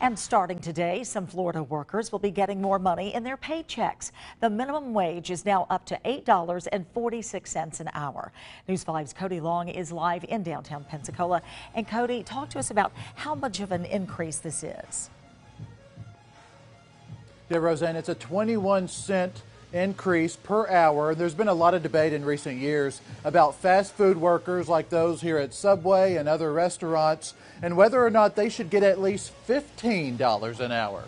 And starting today, some Florida workers will be getting more money in their paychecks. The minimum wage is now up to $8.46 an hour. News 5's Cody Long is live in downtown Pensacola. And Cody, talk to us about how much of an increase this is. Yeah, Roseanne, it's a 21-cent increase per hour. There's been a lot of debate in recent years about fast food workers like those here at Subway and other restaurants and whether or not they should get at least $15 an hour.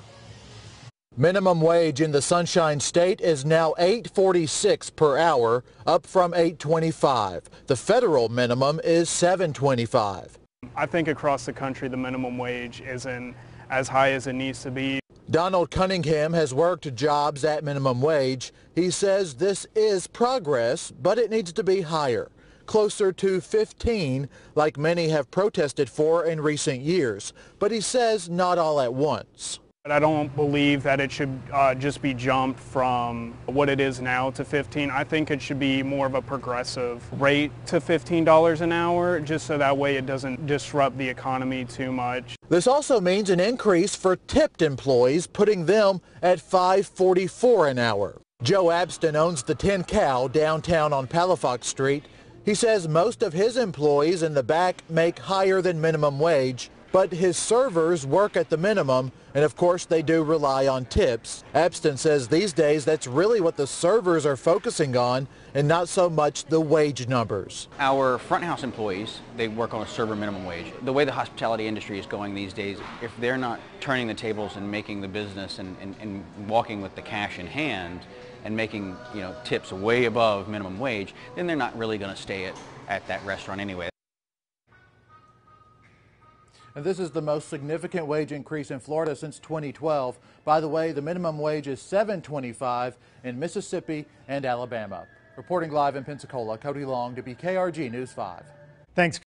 Minimum wage in the Sunshine State is now $8.46 per hour, up from $8.25. The federal minimum is $7.25. I think across the country the minimum wage isn't as high as it needs to be. Donald Cunningham has worked jobs at minimum wage. He says this is progress, but it needs to be higher, closer to 15, like many have protested for in recent years. But he says not all at once. I don't believe that it should just be jumped from what it is now to 15. I think it should be more of a progressive rate to $15 an hour, just so that way it doesn't disrupt the economy too much. This also means an increase for tipped employees, putting them at $5.44 an hour. Joe Abston owns the 10 Cow downtown on Palafox Street. He says most of his employees in the back make higher than minimum wage, but his servers work at the minimum, and of course they do rely on tips. Abston says these days that's really what the servers are focusing on and not so much the wage numbers. Our front house employees, they work on a server minimum wage. The way the hospitality industry is going these days, if they're not turning the tables and making the business and walking with the cash in hand and making tips way above minimum wage, then they're not really going to stay at that restaurant anyway. And this is the most significant wage increase in Florida since 2012. By the way, the minimum wage is $7.25 in Mississippi and Alabama. Reporting live in Pensacola, Cody Long, WKRG News 5. Thanks.